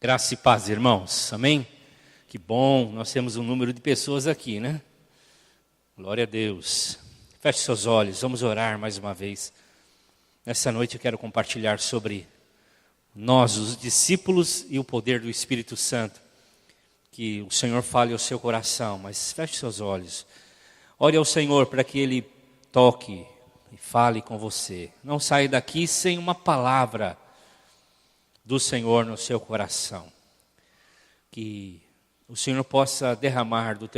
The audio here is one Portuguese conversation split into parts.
Graça e paz, irmãos. Amém? Que bom, nós temos um número de pessoas aqui, né? Glória a Deus. Feche seus olhos, vamos orar mais uma vez. Nessa noite eu quero compartilhar sobre nós, os discípulos, e o poder do Espírito Santo. Que o Senhor fale ao seu coração, mas feche seus olhos. Ore ao Senhor para que Ele toque e fale com você. Não saia daqui sem uma palavra do Senhor no seu coração. Que o Senhor possa derramar do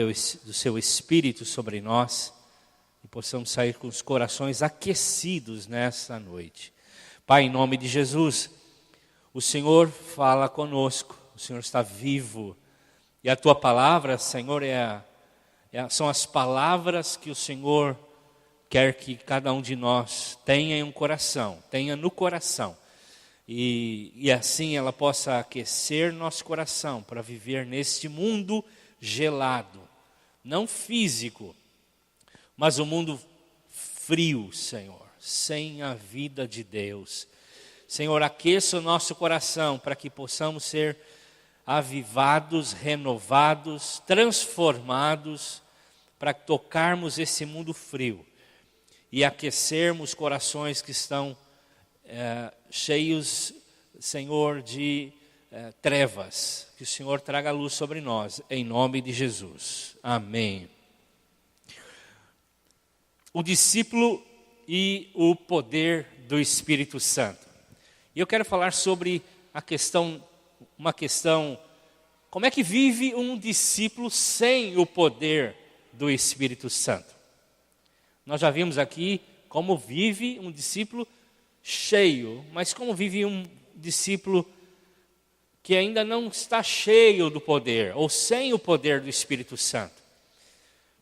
seu Espírito sobre nós e possamos sair com os corações aquecidos nessa noite. Pai, em nome de Jesus, o Senhor fala conosco, o Senhor está vivo e a Tua palavra, Senhor, são as palavras que o Senhor quer que cada um de nós tenha em um coração, tenha no coração. E assim ela possa aquecer nosso coração para viver neste mundo gelado, não físico, mas um mundo frio, Senhor, sem a vida de Deus. Senhor, aqueça o nosso coração para que possamos ser avivados, renovados, transformados, para tocarmos esse mundo frio e aquecermos corações que estão cheios, Senhor, de trevas. Que o Senhor traga luz sobre nós, em nome de Jesus. Amém. O discípulo e o poder do Espírito Santo. E eu quero falar sobre uma questão, como é que vive um discípulo sem o poder do Espírito Santo? Nós já vimos aqui como vive um discípulo cheio, mas como vive um discípulo que ainda não está cheio do poder, ou sem o poder do Espírito Santo?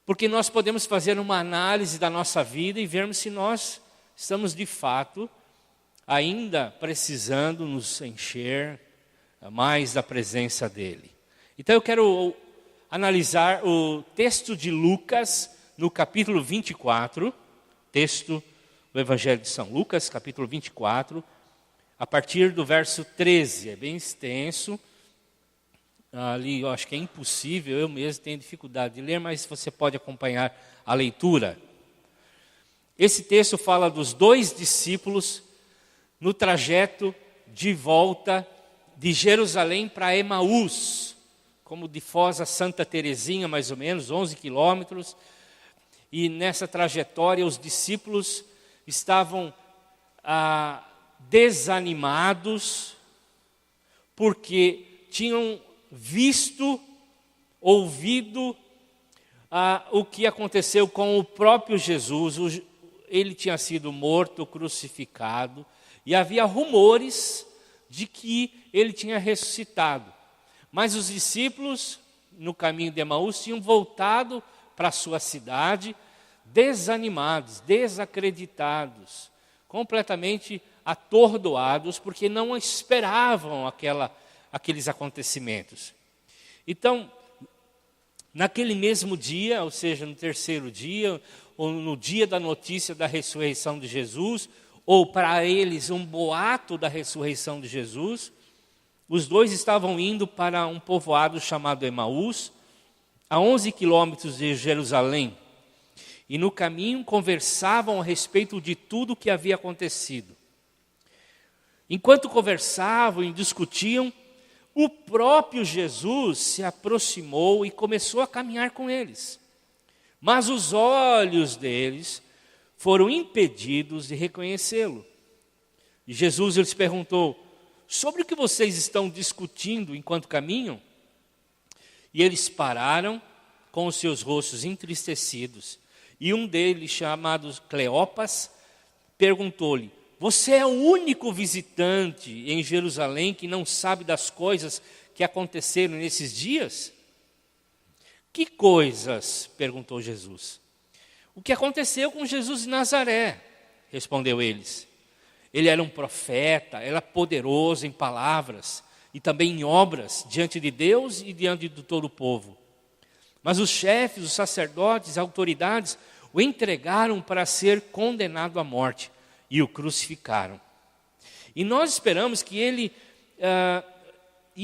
Porque nós podemos fazer uma análise da nossa vida e vermos se nós estamos de fato ainda precisando nos encher mais da presença dEle. Então eu quero analisar o texto de Lucas no capítulo 24, texto do Evangelho de São Lucas, capítulo 24, a partir do verso 13, é bem extenso. Ali eu acho que é impossível, eu mesmo tenho dificuldade de ler, mas você pode acompanhar a leitura. Esse texto fala dos dois discípulos no trajeto de volta de Jerusalém para Emaús, como de Foz a Santa Terezinha, mais ou menos, 11 quilômetros. E nessa trajetória os discípulos estavam desanimados, porque tinham visto, ouvido o que aconteceu com o próprio Jesus. Ele tinha sido morto, crucificado, e havia rumores de que ele tinha ressuscitado. Mas os discípulos, no caminho de Emaús, tinham voltado para a sua cidade, desanimados, desacreditados, completamente atordoados, porque não esperavam aqueles acontecimentos. Então, naquele mesmo dia, ou seja, no terceiro dia, ou no dia da notícia da ressurreição de Jesus, ou para eles um boato da ressurreição de Jesus, os dois estavam indo para um povoado chamado Emaús, a 11 quilômetros de Jerusalém. E no caminho conversavam a respeito de tudo o que havia acontecido. Enquanto conversavam e discutiam, o próprio Jesus se aproximou e começou a caminhar com eles. Mas os olhos deles foram impedidos de reconhecê-lo. E Jesus lhes perguntou: sobre o que vocês estão discutindo enquanto caminham? E eles pararam com os seus rostos entristecidos. E um deles, chamado Cleopas, perguntou-lhe: você é o único visitante em Jerusalém que não sabe das coisas que aconteceram nesses dias? Que coisas? Perguntou Jesus. O que aconteceu com Jesus de Nazaré? Respondeu eles. Ele era um profeta, era poderoso em palavras e também em obras diante de Deus e diante de todo o povo. Mas os chefes, os sacerdotes, as autoridades o entregaram para ser condenado à morte e o crucificaram. E nós esperamos que ele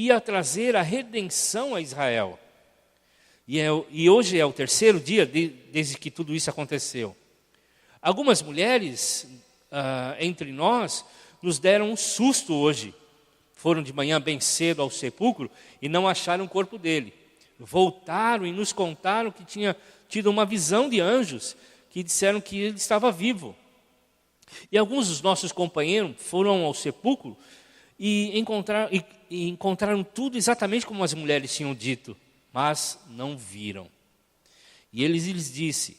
ia trazer a redenção a Israel. E hoje é o terceiro dia desde que tudo isso aconteceu. Algumas mulheres entre nós nos deram um susto hoje. Foram de manhã bem cedo ao sepulcro e não acharam o corpo dele. Voltaram e nos contaram que tinha tido uma visão de anjos que disseram que ele estava vivo. E alguns dos nossos companheiros foram ao sepulcro e encontraram tudo exatamente como as mulheres tinham dito, mas não viram. E ele lhes disse: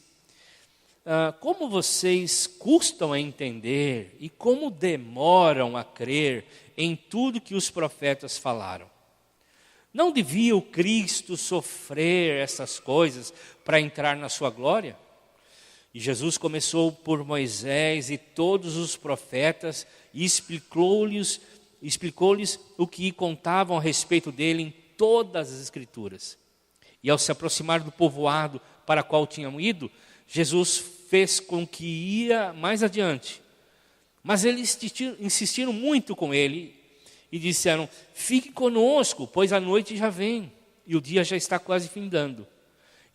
como vocês custam a entender e como demoram a crer em tudo que os profetas falaram. Não devia o Cristo sofrer essas coisas para entrar na sua glória? E Jesus começou por Moisés e todos os profetas e explicou-lhes o que contavam a respeito dele em todas as Escrituras. E ao se aproximar do povoado para qual tinham ido, Jesus fez com que ia mais adiante. Mas eles insistiram muito com ele e disseram: fique conosco, pois a noite já vem e o dia já está quase findando.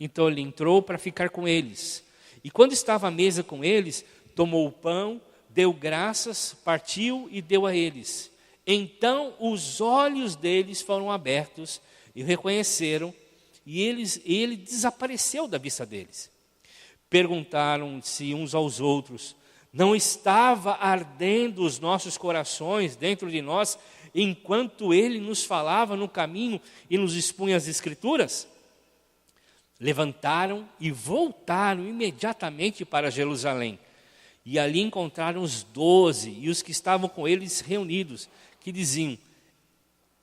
Então ele entrou para ficar com eles. E quando estava à mesa com eles, tomou o pão, deu graças, partiu e deu a eles. Então os olhos deles foram abertos e o reconheceram, e ele desapareceu da vista deles. Perguntaram-se uns aos outros: não estava ardendo os nossos corações dentro de nós, enquanto ele nos falava no caminho e nos expunha as Escrituras? Levantaram e voltaram imediatamente para Jerusalém. E ali encontraram os 12 e os que estavam com eles reunidos, que diziam: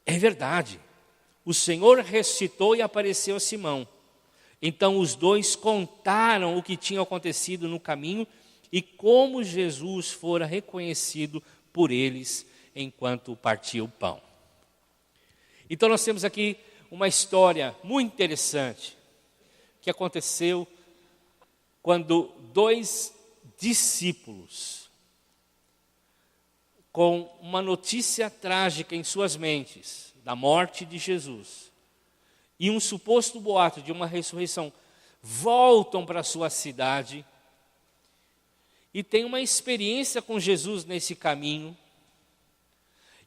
é verdade, o Senhor ressuscitou e apareceu a Simão. Então os dois contaram o que tinha acontecido no caminho e como Jesus fora reconhecido por eles enquanto partia o pão. Então nós temos aqui uma história muito interessante que aconteceu quando 2 discípulos, com uma notícia trágica em suas mentes, da morte de Jesus, e um suposto boato de uma ressurreição, voltam para a sua cidade e têm uma experiência com Jesus nesse caminho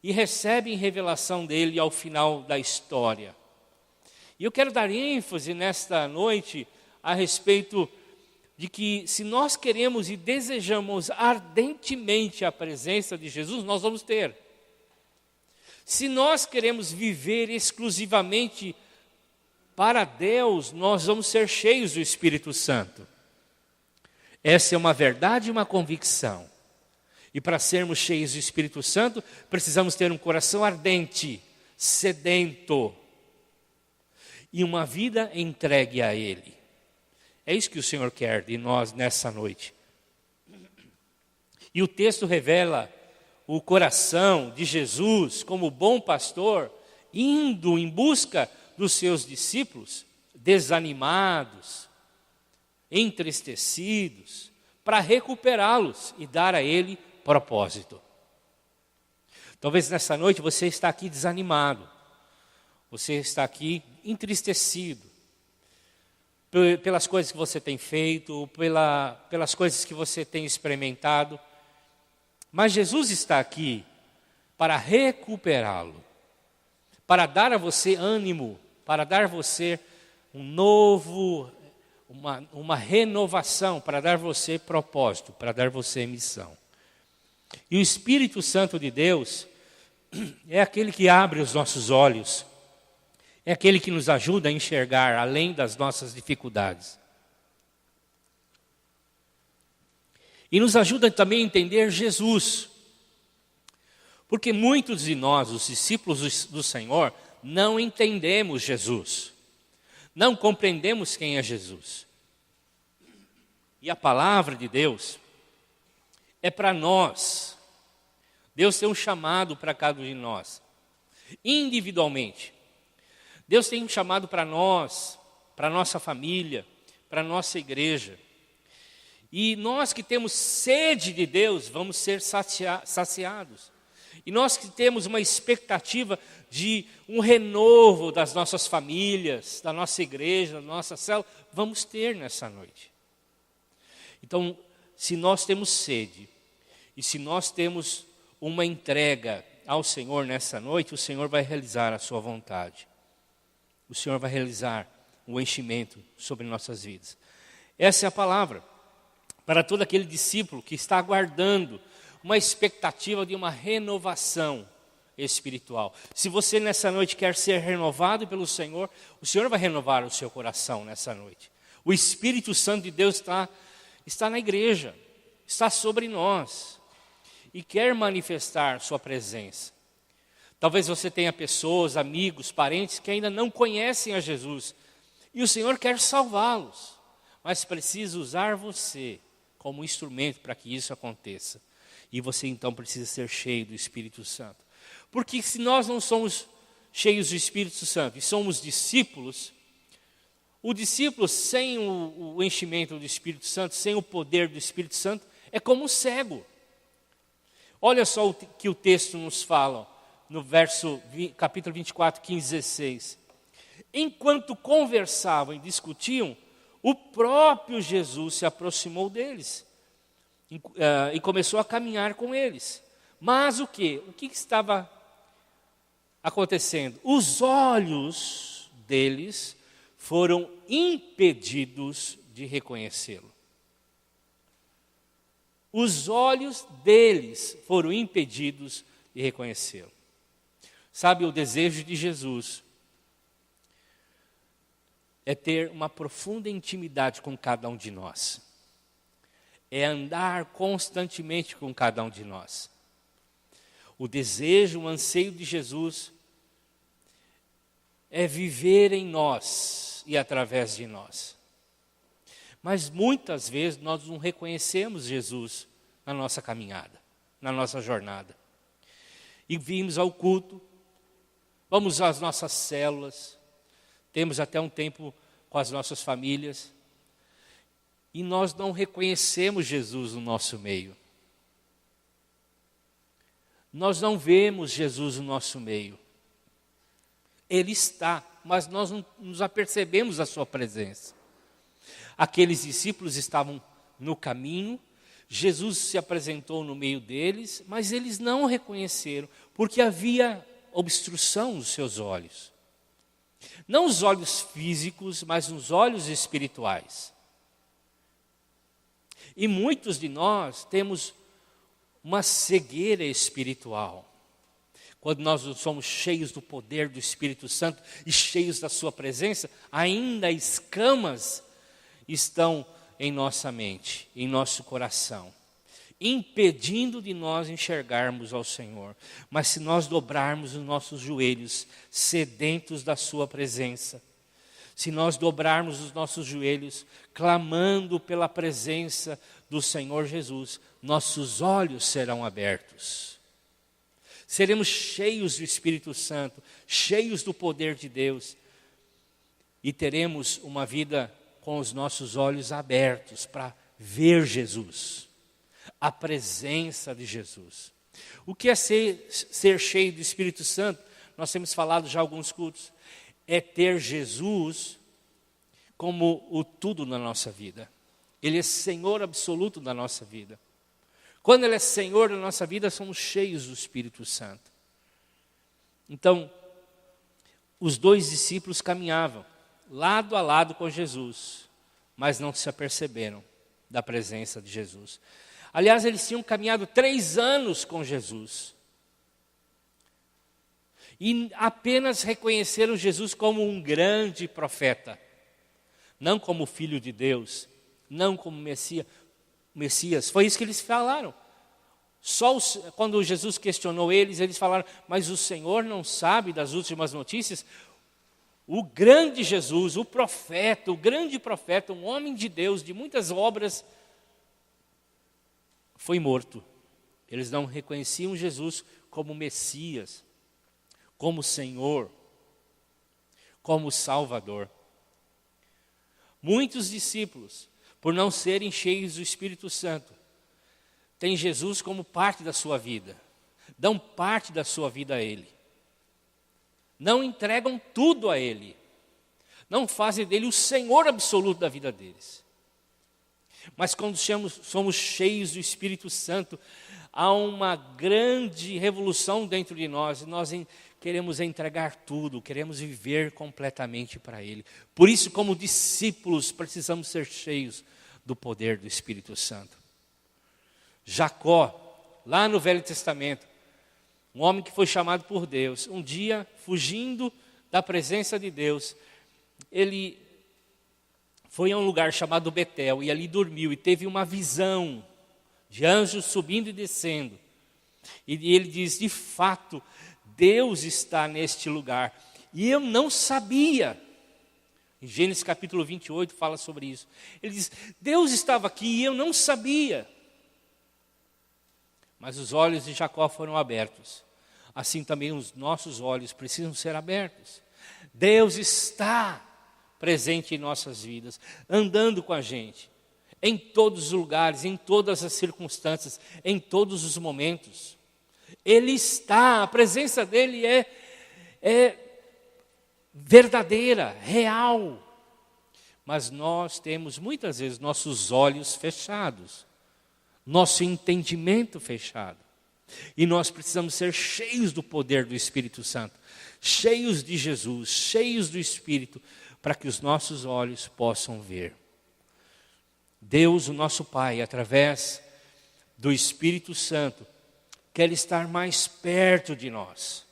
e recebem revelação dele ao final da história. E eu quero dar ênfase nesta noite a respeito de que se nós queremos e desejamos ardentemente a presença de Jesus, nós vamos ter. Se nós queremos viver exclusivamente para Deus, nós vamos ser cheios do Espírito Santo. Essa é uma verdade e uma convicção. E para sermos cheios do Espírito Santo, precisamos ter um coração ardente, sedento, e uma vida entregue a Ele. É isso que o Senhor quer de nós nessa noite. E o texto revela o coração de Jesus como bom pastor, indo em busca dos seus discípulos, desanimados, entristecidos, para recuperá-los e dar a Ele propósito. Talvez nessa noite você está aqui desanimado, você está aqui entristecido, pelas coisas que você tem feito, pelas coisas que você tem experimentado. Mas Jesus está aqui para recuperá-lo, para dar a você ânimo, para dar a você uma renovação, para dar a você propósito, para dar a você missão. E o Espírito Santo de Deus é aquele que abre os nossos olhos, é aquele que nos ajuda a enxergar além das nossas dificuldades. E nos ajuda também a entender Jesus. Porque muitos de nós, os discípulos do Senhor, não entendemos Jesus. Não compreendemos quem é Jesus. E a palavra de Deus é para nós. Deus tem um chamado para cada um de nós, individualmente. Deus tem um chamado para nós, para a nossa família, para a nossa igreja. E nós que temos sede de Deus, vamos ser saciados. E nós que temos uma expectativa de um renovo das nossas famílias, da nossa igreja, da nossa célula, vamos ter nessa noite. Então, se nós temos sede, e se nós temos uma entrega ao Senhor nessa noite, o Senhor vai realizar a sua vontade. O Senhor vai realizar o enchimento sobre nossas vidas. Essa é a palavra para todo aquele discípulo que está aguardando uma expectativa de uma renovação espiritual. Se você nessa noite quer ser renovado pelo Senhor, o Senhor vai renovar o seu coração nessa noite. O Espírito Santo de Deus está na igreja, está sobre nós e quer manifestar sua presença. Talvez você tenha pessoas, amigos, parentes que ainda não conhecem a Jesus e o Senhor quer salvá-los, mas precisa usar você como instrumento para que isso aconteça. E você então precisa ser cheio do Espírito Santo. Porque se nós não somos cheios do Espírito Santo e somos discípulos, o discípulo sem o enchimento do Espírito Santo, sem o poder do Espírito Santo, é como um cego. Olha só o que o texto nos fala, no capítulo 24, 15, 16. Enquanto conversavam e discutiam, o próprio Jesus se aproximou deles e começou a caminhar com eles. Mas o quê? O que estava acontecendo? Os olhos deles foram impedidos de reconhecê-lo. Os olhos deles foram impedidos de reconhecê-lo. Sabe, o desejo de Jesus é ter uma profunda intimidade com cada um de nós. É andar constantemente com cada um de nós. O desejo, o anseio de Jesus é viver em nós e através de nós. Mas muitas vezes nós não reconhecemos Jesus na nossa caminhada, na nossa jornada. E vimos ao culto, vamos às nossas células, temos até um tempo com as nossas famílias, e nós não reconhecemos Jesus no nosso meio. Nós não vemos Jesus no nosso meio. Ele está, mas nós não nos apercebemos da sua presença. Aqueles discípulos estavam no caminho, Jesus se apresentou no meio deles, mas eles não o reconheceram, porque havia obstrução nos seus olhos. Não os olhos físicos, mas os olhos espirituais. E muitos de nós temos uma cegueira espiritual. Quando nós somos cheios do poder do Espírito Santo e cheios da sua presença, ainda escamas estão em nossa mente, em nosso coração, impedindo de nós enxergarmos ao Senhor. Mas se nós dobrarmos os nossos joelhos, sedentos da sua presença, se nós dobrarmos os nossos joelhos, clamando pela presença do Senhor Jesus, nossos olhos serão abertos. Seremos cheios do Espírito Santo, cheios do poder de Deus, e teremos uma vida com os nossos olhos abertos para ver Jesus, a presença de Jesus. O que é ser cheio do Espírito Santo? Nós temos falado já alguns cultos. É ter Jesus como o tudo na nossa vida. Ele é Senhor absoluto da nossa vida. Quando Ele é Senhor da nossa vida, somos cheios do Espírito Santo. Então, os dois discípulos caminhavam lado a lado com Jesus, mas não se aperceberam da presença de Jesus. Aliás, eles tinham caminhado 3 anos com Jesus. E apenas reconheceram Jesus como um grande profeta. Não como Filho de Deus, não como Messias. Foi isso que eles falaram. Só quando Jesus questionou eles falaram, mas o Senhor não sabe das últimas notícias? O grande Jesus, o profeta, o grande profeta, um homem de Deus, de muitas obras, foi morto. Eles não reconheciam Jesus como Messias, como Senhor, como Salvador. Muitos discípulos, por não serem cheios do Espírito Santo, têm Jesus como parte da sua vida. dão parte da sua vida a Ele, não entregam tudo a Ele, não fazem dele o Senhor absoluto da vida deles. Mas quando somos cheios do Espírito Santo, há uma grande revolução dentro de nós, e nós queremos entregar tudo, queremos viver completamente para Ele. Por isso, como discípulos, precisamos ser cheios do poder do Espírito Santo. Jacó, lá no Velho Testamento, um homem que foi chamado por Deus, um dia, fugindo da presença de Deus, ele foi a um lugar chamado Betel e ali dormiu e teve uma visão de anjos subindo e descendo. E ele diz, de fato, Deus está neste lugar. E eu não sabia. Em Gênesis capítulo 28 fala sobre isso. Ele diz, Deus estava aqui e eu não sabia. Mas os olhos de Jacó foram abertos. Assim também os nossos olhos precisam ser abertos. Deus está presente em nossas vidas, andando com a gente, em todos os lugares, em todas as circunstâncias, em todos os momentos. Ele está, a presença dele é verdadeira, real. Mas nós temos muitas vezes nossos olhos fechados, nosso entendimento fechado. E nós precisamos ser cheios do poder do Espírito Santo, cheios de Jesus, cheios do Espírito, para que os nossos olhos possam ver. Deus, o nosso Pai, através do Espírito Santo, quer estar mais perto de nós.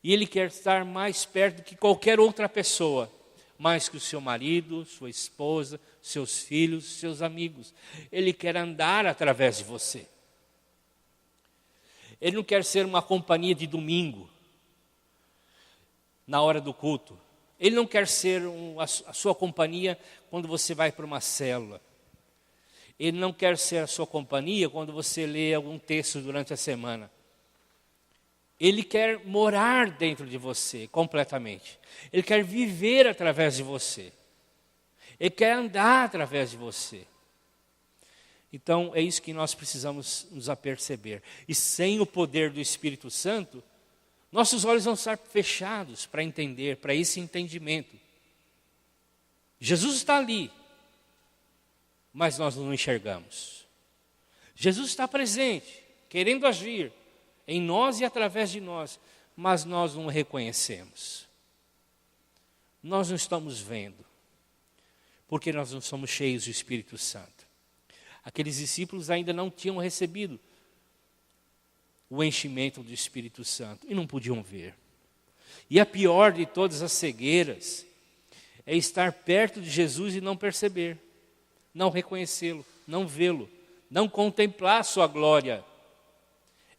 E Ele quer estar mais perto do que qualquer outra pessoa, mais que o seu marido, sua esposa, seus filhos, seus amigos. Ele quer andar através de você. Ele não quer ser uma companhia de domingo, na hora do culto. Ele não quer ser a sua companhia quando você vai para uma célula. Ele não quer ser a sua companhia quando você lê algum texto durante a semana. Ele quer morar dentro de você completamente. Ele quer viver através de você. Ele quer andar através de você. Então, é isso que nós precisamos nos aperceber. E sem o poder do Espírito Santo, nossos olhos vão estar fechados para entender, para esse entendimento. Jesus está ali, mas nós não enxergamos. Jesus está presente, querendo agir em nós e através de nós, mas nós não o reconhecemos. Nós não estamos vendo, porque nós não somos cheios do Espírito Santo. Aqueles discípulos ainda não tinham recebido o enchimento do Espírito Santo e não podiam ver. E a pior de todas as cegueiras é estar perto de Jesus e não perceber, não reconhecê-lo, não vê-lo, não contemplar a sua glória.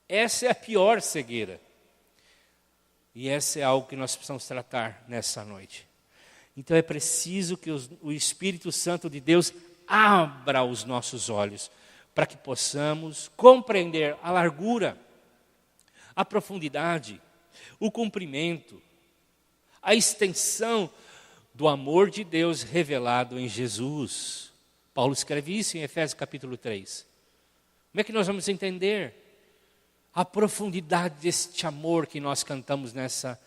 Essa é a pior cegueira. E essa é algo que nós precisamos tratar nessa noite. Então é preciso que o Espírito Santo de Deus abra os nossos olhos para que possamos compreender a largura, a profundidade, o comprimento, a extensão do amor de Deus revelado em Jesus. Paulo escreve isso em Efésios capítulo 3. Como é que nós vamos entender a profundidade deste amor que nós cantamos nessa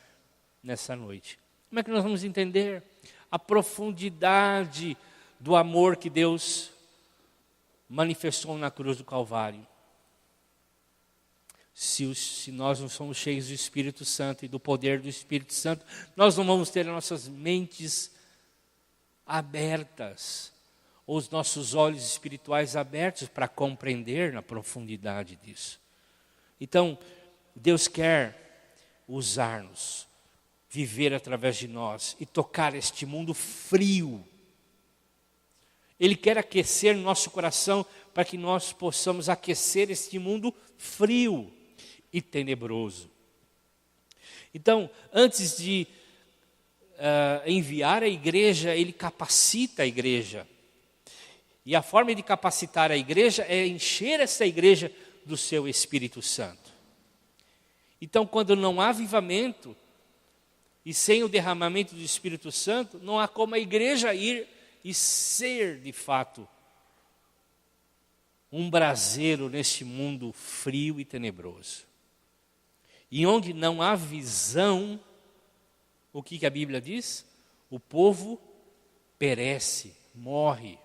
noite? Como é que nós vamos entender a profundidade do amor que Deus manifestou na cruz do Calvário? Se nós não somos cheios do Espírito Santo e do poder do Espírito Santo, nós não vamos ter nossas mentes abertas, ou os nossos olhos espirituais abertos para compreender na profundidade disso. Então, Deus quer usar-nos, viver através de nós e tocar este mundo frio. Ele quer aquecer nosso coração para que nós possamos aquecer este mundo frio e tenebroso. Então, antes de enviar a igreja, Ele capacita a igreja. E a forma de capacitar a igreja é encher essa igreja do seu Espírito Santo. Então, quando não há avivamento, e sem o derramamento do Espírito Santo, não há como a igreja ir e ser, de fato, um braseiro neste mundo frio e tenebroso. E onde não há visão, o que a Bíblia diz? O povo perece, morre.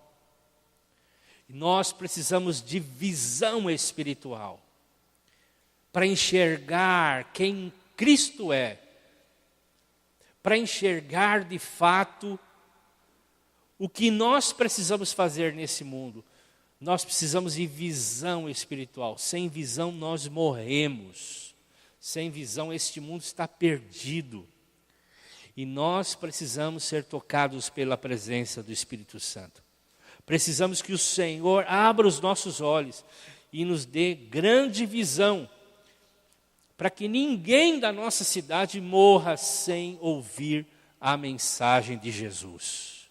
E nós precisamos de visão espiritual para enxergar quem Cristo é, para enxergar de fato o que nós precisamos fazer nesse mundo. Nós precisamos de visão espiritual. Sem visão nós morremos. Sem visão este mundo está perdido. E nós precisamos ser tocados pela presença do Espírito Santo. Precisamos que o Senhor abra os nossos olhos e nos dê grande visão, para que ninguém da nossa cidade morra sem ouvir a mensagem de Jesus.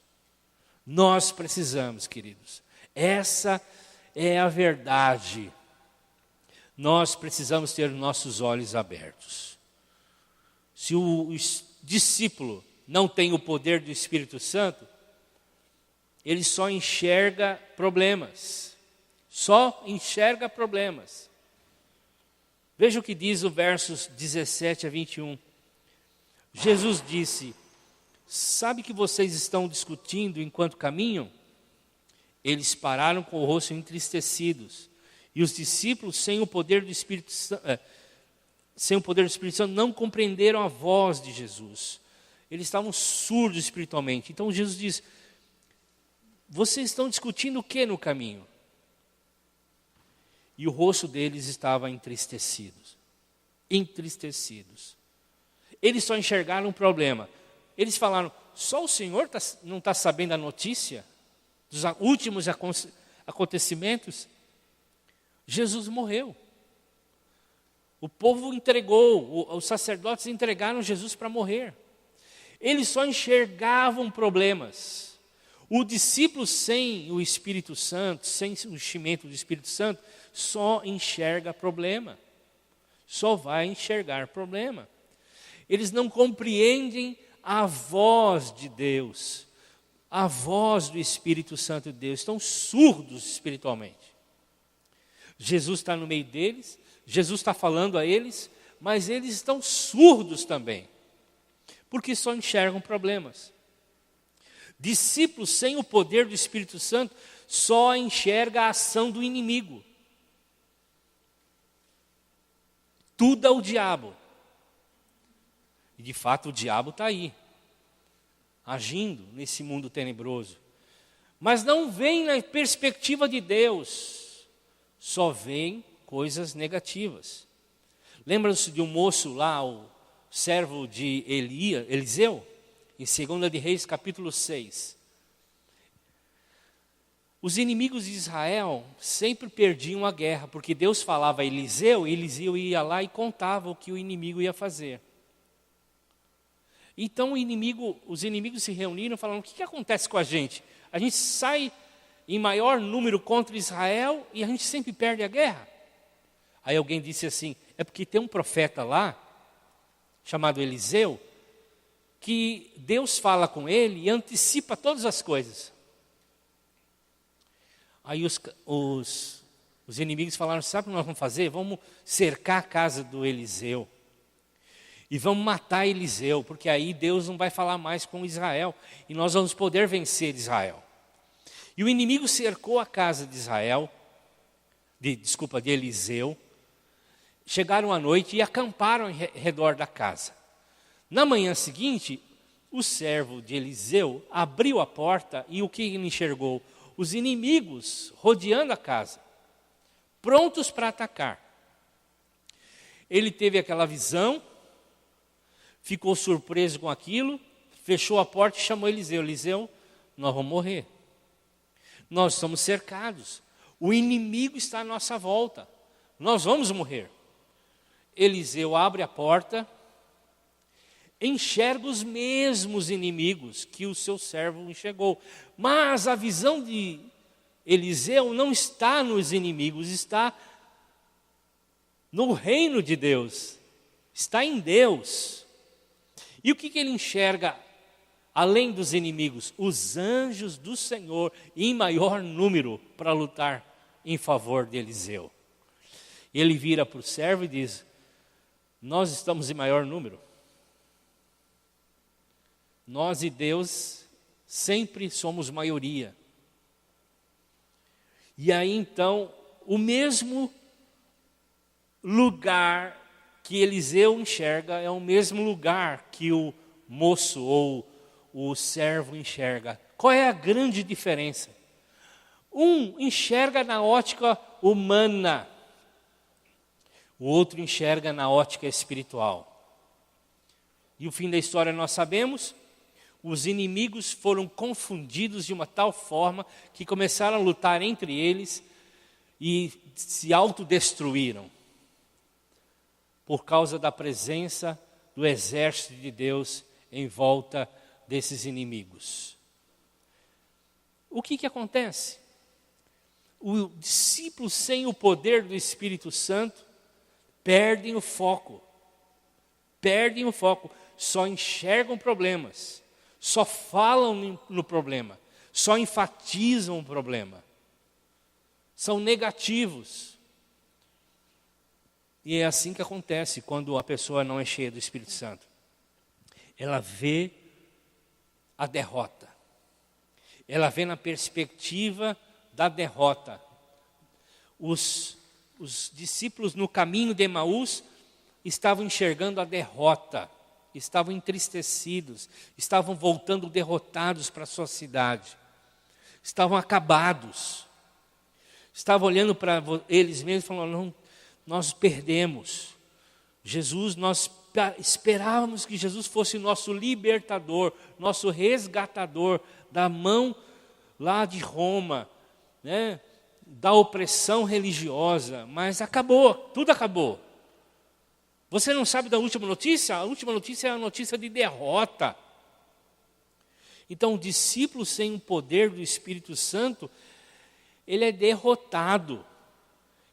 Nós precisamos, queridos. Essa é a verdade. Nós precisamos ter nossos olhos abertos. Se o discípulo não tem o poder do Espírito Santo, ele só enxerga problemas. Só enxerga problemas. Veja o que diz o versos 17 a 21. Jesus disse: sabe que vocês estão discutindo enquanto caminham? Eles pararam com o rosto entristecidos. E os discípulos, sem o poder do Espírito Santo, não compreenderam a voz de Jesus. Eles estavam surdos espiritualmente. Então Jesus diz: vocês estão discutindo o que no caminho? E o rosto deles estava entristecidos. Entristecidos. Eles só enxergaram um problema. Eles falaram: só o Senhor não está sabendo a notícia dos últimos acontecimentos? Jesus morreu. O povo entregou, os sacerdotes entregaram Jesus para morrer. Eles só enxergavam problemas. O discípulo sem o Espírito Santo, sem o enchimento do Espírito Santo, só enxerga problema. Só vai enxergar problema. Eles não compreendem a voz de Deus, a voz do Espírito Santo de Deus. Estão surdos espiritualmente. Jesus está no meio deles, Jesus está falando a eles, mas eles estão surdos também, porque só enxergam problemas. Discípulos sem o poder do Espírito Santo só enxerga a ação do inimigo. Tudo é o diabo. E de fato o diabo está aí, agindo nesse mundo tenebroso. Mas não vem na perspectiva de Deus, só vem coisas negativas. Lembram-se de um moço lá, o servo de Eliseu? Em 2 de Reis, capítulo 6. Os inimigos de Israel sempre perdiam a guerra, porque Deus falava a Eliseu, e Eliseu ia lá e contava o que o inimigo ia fazer. Então os inimigos se reuniram e falaram: o que acontece com a gente? A gente sai em maior número contra Israel e a gente sempre perde a guerra. Aí alguém disse assim: é porque tem um profeta lá, chamado Eliseu, que Deus fala com ele e antecipa todas as coisas. Aí os inimigos falaram: sabe o que nós vamos fazer? Vamos cercar a casa do Eliseu. E vamos matar Eliseu, porque aí Deus não vai falar mais com Israel. E nós vamos poder vencer Israel. E o inimigo cercou a casa de de Eliseu. Chegaram à noite e acamparam em redor da casa. Na manhã seguinte, o servo de Eliseu abriu a porta e o que ele enxergou? Os inimigos rodeando a casa, prontos para atacar. Ele teve aquela visão, ficou surpreso com aquilo, fechou a porta e chamou Eliseu. Eliseu, nós vamos morrer. Nós estamos cercados. O inimigo está à nossa volta. Nós vamos morrer. Eliseu abre a porta, enxerga os mesmos inimigos que o seu servo enxergou. Mas a visão de Eliseu não está nos inimigos, está no reino de Deus. Está em Deus. E o que ele enxerga além dos inimigos? Os anjos do Senhor em maior número para lutar em favor de Eliseu. Ele vira para o servo e diz: Nós estamos em maior número. Nós e Deus sempre somos maioria. E aí então, o mesmo lugar que Eliseu enxerga é o mesmo lugar que o moço ou o servo enxerga. Qual é a grande diferença? Um enxerga na ótica humana, o outro enxerga na ótica espiritual. E o fim da história nós sabemos, os inimigos foram confundidos de uma tal forma que começaram a lutar entre eles e se autodestruíram por causa da presença do exército de Deus em volta desses inimigos. O que acontece? O discípulo sem o poder do Espírito Santo perdem o foco, só enxergam problemas, só falam no problema, só enfatizam o problema, são negativos. E é assim que acontece quando a pessoa não é cheia do Espírito Santo. Ela vê a derrota, ela vê na perspectiva da derrota. Os discípulos no caminho de Emaús estavam enxergando a derrota, estavam entristecidos, estavam voltando derrotados para a sua cidade, estavam acabados, estavam olhando para eles mesmos e falando: não, nós perdemos. Jesus, nós esperávamos que Jesus fosse nosso libertador, nosso resgatador da mão lá de Roma, né, da opressão religiosa, mas acabou, tudo acabou. Você não sabe da última notícia? A última notícia é a notícia de derrota. Então, o discípulo sem o poder do Espírito Santo, ele é derrotado,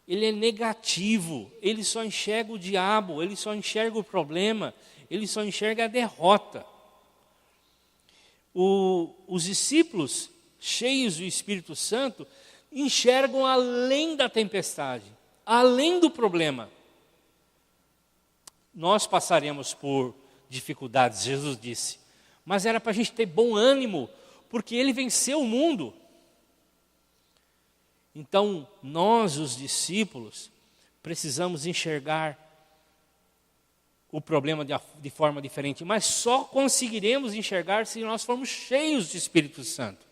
ele é negativo, ele só enxerga o diabo, ele só enxerga o problema, ele só enxerga a derrota. Os discípulos cheios do Espírito Santo enxergam além da tempestade, além do problema. Nós passaremos por dificuldades, Jesus disse, mas era para a gente ter bom ânimo, porque Ele venceu o mundo. Então, nós, os discípulos, precisamos enxergar o problema de forma diferente, mas só conseguiremos enxergar se nós formos cheios do Espírito Santo.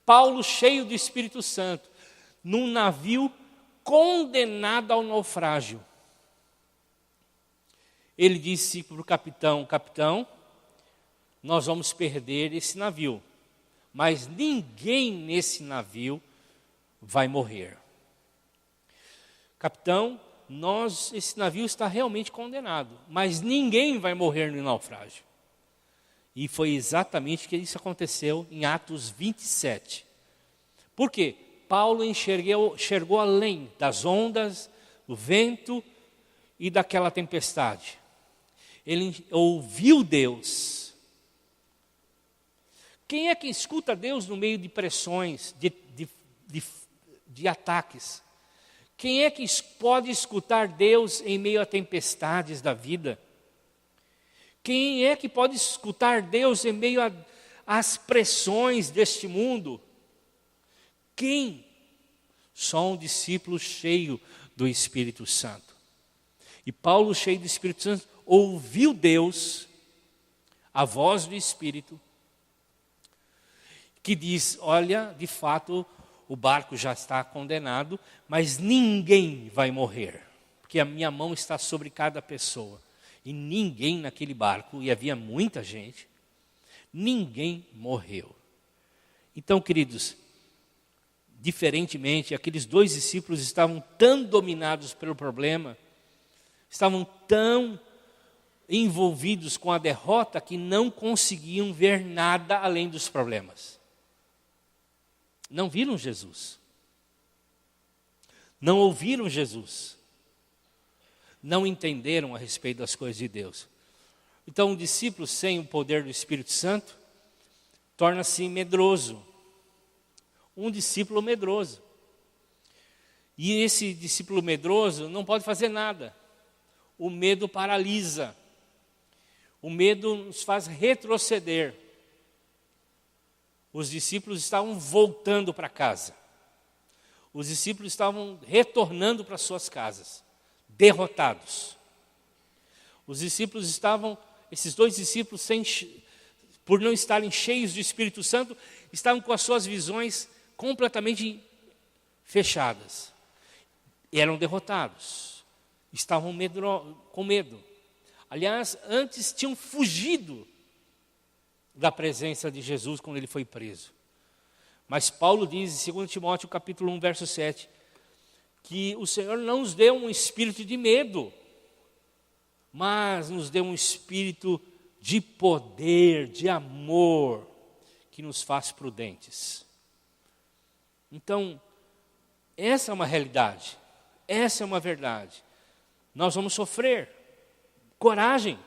Paulo, cheio do Espírito Santo, num navio condenado ao naufrágio. Ele disse para o capitão: capitão, nós vamos perder esse navio, mas ninguém nesse navio vai morrer. Capitão, esse navio está realmente condenado, mas ninguém vai morrer no naufrágio. E foi exatamente que isso aconteceu em Atos 27. Por quê? Paulo enxergou além das ondas, do vento e daquela tempestade. Ele ouviu Deus. Quem é que escuta Deus no meio de pressões, de ataques? Quem é que pode escutar Deus em meio a tempestades da vida? Quem é que pode escutar Deus em meio às pressões deste mundo? Quem? Só um discípulo cheio do Espírito Santo. E Paulo, cheio do Espírito Santo, ouviu Deus, a voz do Espírito, que diz: olha, de fato, o barco já está condenado, mas ninguém vai morrer, porque a minha mão está sobre cada pessoa. E ninguém naquele barco, e havia muita gente, ninguém morreu. Então, queridos, diferentemente, aqueles dois discípulos estavam tão dominados pelo problema, estavam tão envolvidos com a derrota, que não conseguiam ver nada além dos problemas. Não viram Jesus. Não ouviram Jesus. Não entenderam a respeito das coisas de Deus. Então, um discípulo sem o poder do Espírito Santo torna-se medroso. Um discípulo medroso. E esse discípulo medroso não pode fazer nada. O medo paralisa. O medo nos faz retroceder. Os discípulos estavam voltando para casa. Os discípulos estavam retornando para suas casas, derrotados. Os discípulos estavam, esses dois discípulos, por não estarem cheios do Espírito Santo, estavam com as suas visões completamente fechadas. Eram derrotados, estavam com medo. Aliás, antes tinham fugido da presença de Jesus quando ele foi preso. Mas Paulo diz em 2 Timóteo capítulo 1, verso 7, que o Senhor não nos deu um espírito de medo, mas nos deu um espírito de poder, de amor, que nos faz prudentes. Então, essa é uma realidade, essa é uma verdade. Nós vamos sofrer. Coragem.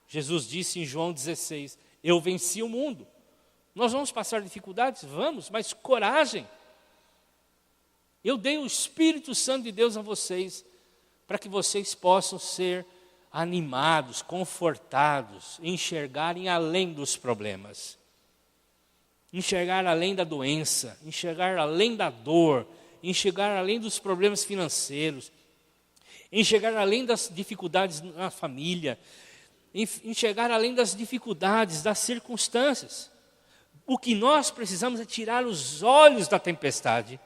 Jesus disse em João 16, eu venci o mundo. Nós vamos passar dificuldades? Vamos, mas coragem. Eu dei o Espírito Santo de Deus a vocês, para que vocês possam ser animados, confortados, enxergarem além dos problemas. Enxergar além da doença, enxergar além da dor, enxergar além dos problemas financeiros, enxergar além das dificuldades na família, enxergar além das dificuldades, das circunstâncias. O que nós precisamos é tirar os olhos da tempestade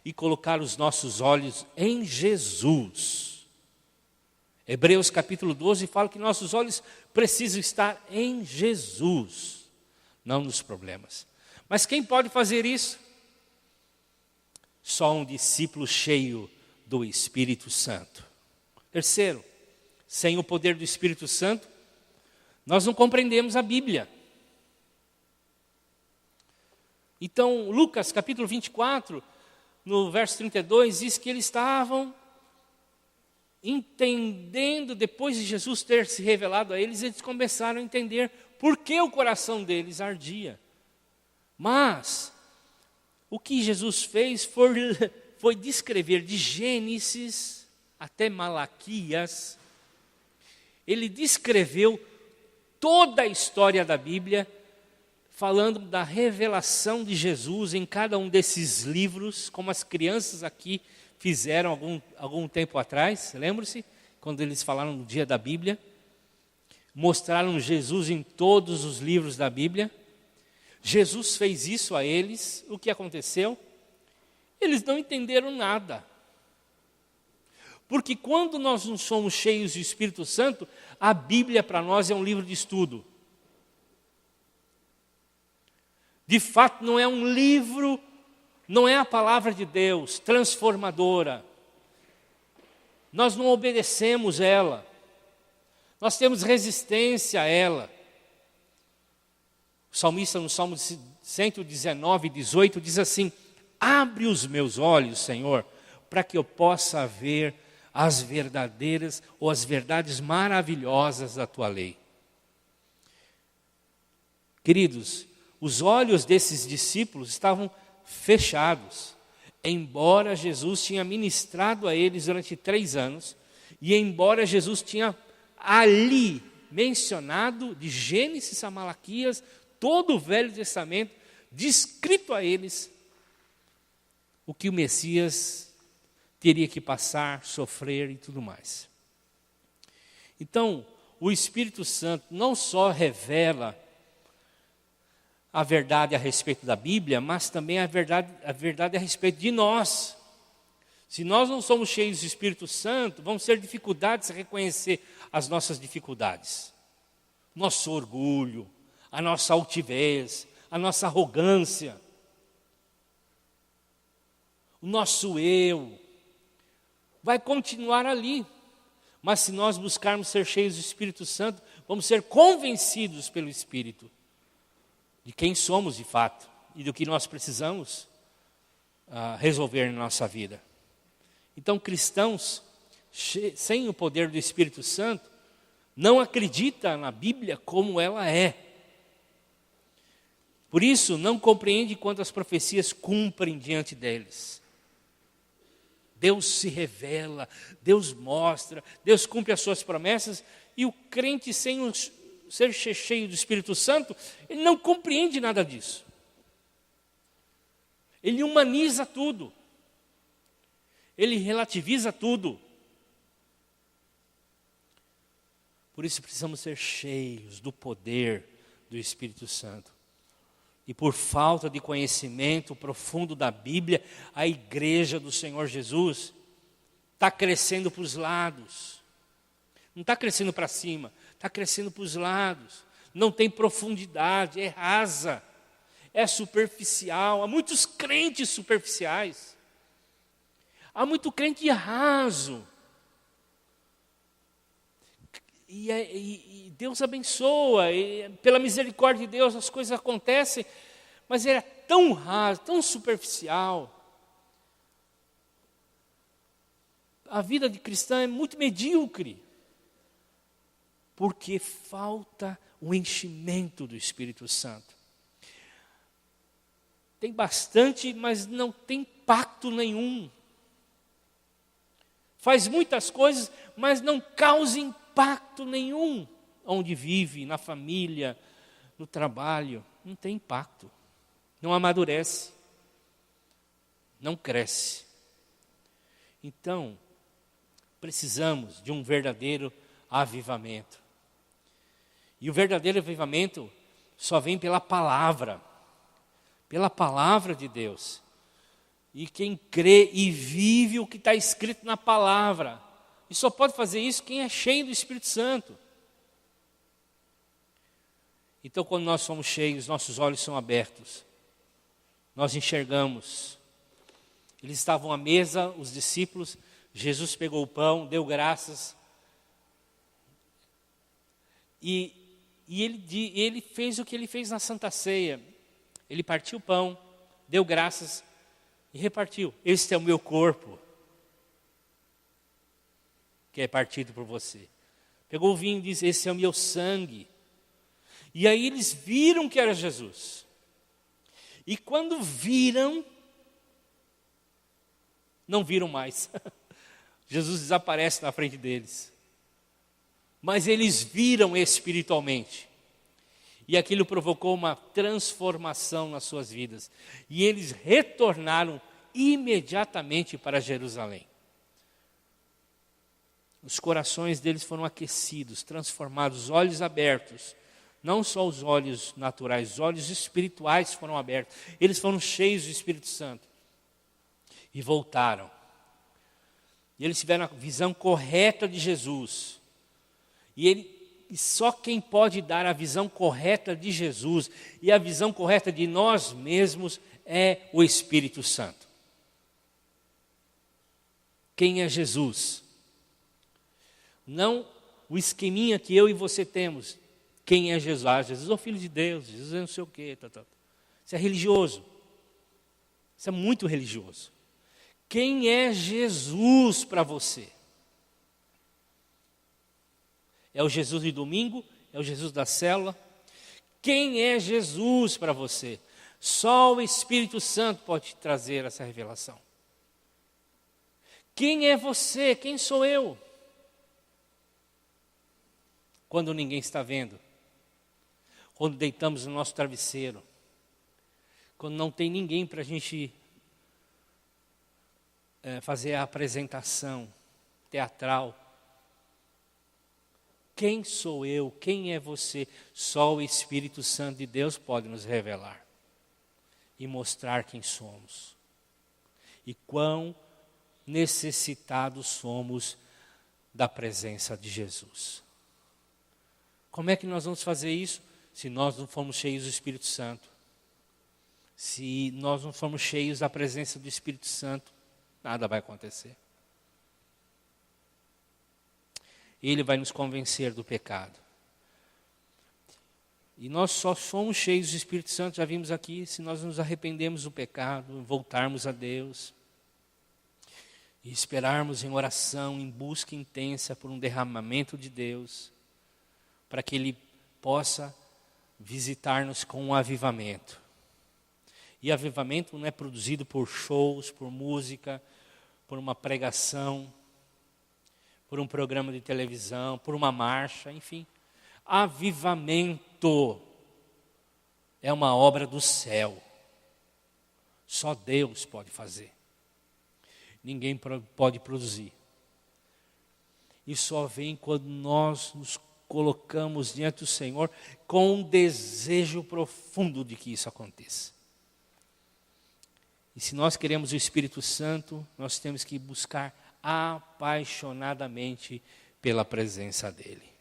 e colocar os nossos olhos em Jesus. Hebreus capítulo 12 fala que nossos olhos precisam estar em Jesus, não nos problemas. Mas quem pode fazer isso? Só um discípulo cheio do Espírito Santo. Terceiro, sem o poder do Espírito Santo, nós não compreendemos a Bíblia. Então, Lucas capítulo 24, no verso 32, diz que eles estavam entendendo, depois de Jesus ter se revelado a eles, eles começaram a entender por que o coração deles ardia. Mas, o que Jesus fez foi descrever de Gênesis até Malaquias, ele descreveu toda a história da Bíblia, falando da revelação de Jesus em cada um desses livros, como as crianças aqui fizeram algum tempo atrás, lembre-se, quando eles falaram no dia da Bíblia, mostraram Jesus em todos os livros da Bíblia. Jesus fez isso a eles, o que aconteceu? Eles não entenderam nada. Porque quando nós não somos cheios do Espírito Santo, a Bíblia para nós é um livro de estudo. De fato, não é um livro, não é a palavra de Deus transformadora. Nós não obedecemos ela. Nós temos resistência a ela. O salmista no Salmo 119, 18 diz assim: abre os meus olhos, Senhor, para que eu possa ver as verdadeiras ou as verdades maravilhosas da tua lei. Queridos, os olhos desses discípulos estavam fechados, embora Jesus tinha ministrado a eles durante 3 anos, e embora Jesus tinha ali mencionado, de Gênesis a Malaquias, todo o Velho Testamento, descrito a eles o que o Messias teria que passar, sofrer e tudo mais. Então, o Espírito Santo não só revela a verdade a respeito da Bíblia, mas também a verdade a respeito de nós. Se nós não somos cheios do Espírito Santo, vamos ter dificuldades a reconhecer as nossas dificuldades. Nosso orgulho, a nossa altivez, a nossa arrogância, o nosso eu, vai continuar ali. Mas se nós buscarmos ser cheios do Espírito Santo, vamos ser convencidos pelo Espírito de quem somos de fato e do que nós precisamos resolver na nossa vida. Então, cristãos sem o poder do Espírito Santo não acreditam na Bíblia como ela é. Por isso, não compreende quanto as profecias cumprem diante deles. Deus se revela, Deus mostra, Deus cumpre as suas promessas, e o crente sem ser cheio do Espírito Santo, ele não compreende nada disso. Ele humaniza tudo. Ele relativiza tudo. Por isso precisamos ser cheios do poder do Espírito Santo. E por falta de conhecimento profundo da Bíblia, a igreja do Senhor Jesus está crescendo para os lados. Não está crescendo para cima, está crescendo para os lados. Não tem profundidade, é rasa, é superficial. Há muitos crentes superficiais. Há muito crente raso. E Deus abençoa, e pela misericórdia de Deus as coisas acontecem, mas é tão raso, tão superficial. A vida de cristã é muito medíocre, porque falta o enchimento do Espírito Santo. Tem bastante, mas não tem impacto nenhum. Faz muitas coisas, mas não causa impacto nenhum. Onde vive, na família, no trabalho, não tem impacto. Não amadurece. Não cresce. Então, precisamos de um verdadeiro avivamento. E o verdadeiro avivamento só vem pela palavra de Deus. E quem crê e vive o que está escrito na palavra. E só pode fazer isso quem é cheio do Espírito Santo. Então, quando nós somos cheios, nossos olhos são abertos. Nós enxergamos. Eles estavam à mesa, os discípulos. Jesus pegou o pão, deu graças. E ele fez o que ele fez na Santa Ceia. Ele partiu o pão, deu graças e repartiu. Este é o meu corpo, que é partido por você. Pegou o vinho e disse, esse é o meu sangue. E aí eles viram que era Jesus. E quando viram, não viram mais. Jesus desaparece na frente deles. Mas eles viram espiritualmente. E aquilo provocou uma transformação nas suas vidas. E eles retornaram imediatamente para Jerusalém. Os corações deles foram aquecidos, transformados, os olhos abertos. Não só os olhos naturais, os olhos espirituais foram abertos. Eles foram cheios do Espírito Santo. E voltaram. E eles tiveram a visão correta de Jesus. E só quem pode dar a visão correta de Jesus e a visão correta de nós mesmos é o Espírito Santo. Quem é Jesus? Não o esqueminha que eu e você temos. Quem é Jesus? Ah, Jesus é o Filho de Deus, Jesus é não sei o quê. Isso é religioso. Isso é muito religioso. Quem é Jesus para você? É o Jesus de domingo? É o Jesus da célula? Quem é Jesus para você? Só o Espírito Santo pode te trazer essa revelação. Quem é você? Quem sou eu? Quando ninguém está vendo. Quando deitamos no nosso travesseiro. Quando não tem ninguém para a gente fazer a apresentação teatral. Quem sou eu? Quem é você? Só o Espírito Santo de Deus pode nos revelar e mostrar quem somos. E quão necessitados somos da presença de Jesus. Como é que nós vamos fazer isso? Se nós não formos cheios do Espírito Santo. Se nós não formos cheios da presença do Espírito Santo, nada vai acontecer. Ele vai nos convencer do pecado. E nós só somos cheios do Espírito Santo, já vimos aqui, se nós nos arrependemos do pecado, voltarmos a Deus. E esperarmos em oração, em busca intensa por um derramamento de Deus, para que Ele possa visitar-nos com um avivamento. E avivamento não é produzido por shows, por música, por uma pregação, por um programa de televisão, por uma marcha, enfim. Avivamento é uma obra do céu. Só Deus pode fazer. Ninguém pode produzir. E só vem quando nós nos colocamos diante do Senhor com um desejo profundo de que isso aconteça. E se nós queremos o Espírito Santo, nós temos que buscar apaixonadamente pela presença dEle.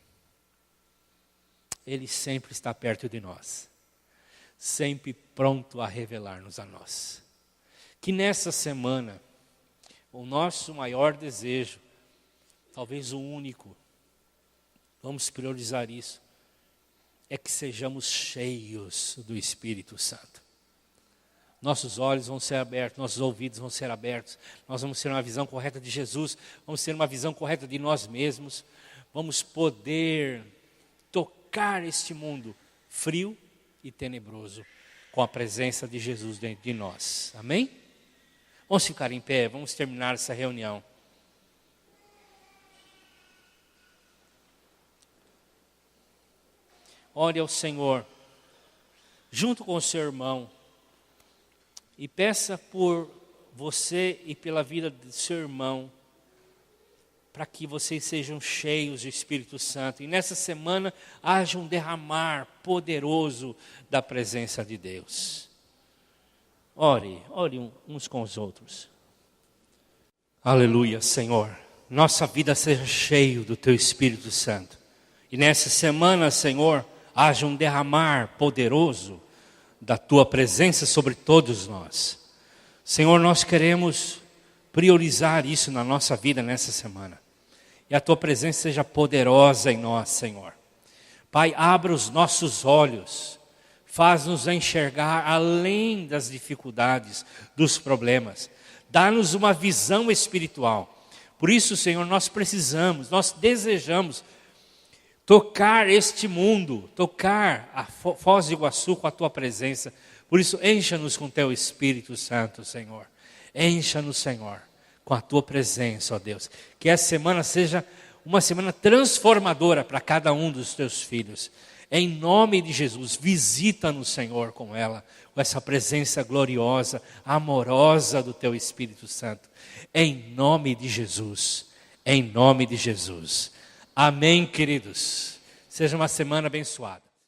Ele sempre está perto de nós, sempre pronto a revelar-nos a nós. Que nessa semana, o nosso maior desejo, talvez o único, vamos priorizar isso, é que sejamos cheios do Espírito Santo. Nossos olhos vão ser abertos, nossos ouvidos vão ser abertos, nós vamos ter uma visão correta de Jesus, vamos ter uma visão correta de nós mesmos, vamos poder tocar este mundo frio e tenebroso com a presença de Jesus dentro de nós. Amém? Vamos ficar em pé, vamos terminar essa reunião. Ore ao Senhor, junto com o seu irmão, e peça por você e pela vida do seu irmão, para que vocês sejam cheios do Espírito Santo. E nessa semana haja um derramar poderoso da presença de Deus. Ore uns com os outros. Aleluia, Senhor. Nossa vida seja cheia do Teu Espírito Santo. E nessa semana, Senhor, haja um derramar poderoso da Tua presença sobre todos nós. Senhor, nós queremos priorizar isso na nossa vida nessa semana. E a Tua presença seja poderosa em nós, Senhor. Pai, abra os nossos olhos, faz-nos enxergar além das dificuldades, dos problemas. Dá-nos uma visão espiritual. Por isso, Senhor, nós desejamos tocar este mundo, tocar a Foz do Iguaçu com a Tua presença. Por isso, encha-nos com Teu Espírito Santo, Senhor. Encha-nos, Senhor, com a Tua presença, ó Deus. Que essa semana seja uma semana transformadora para cada um dos Teus filhos. Em nome de Jesus, visita-nos, Senhor, com ela, com essa presença gloriosa, amorosa do Teu Espírito Santo. Em nome de Jesus, em nome de Jesus. Amém, queridos. Seja uma semana abençoada.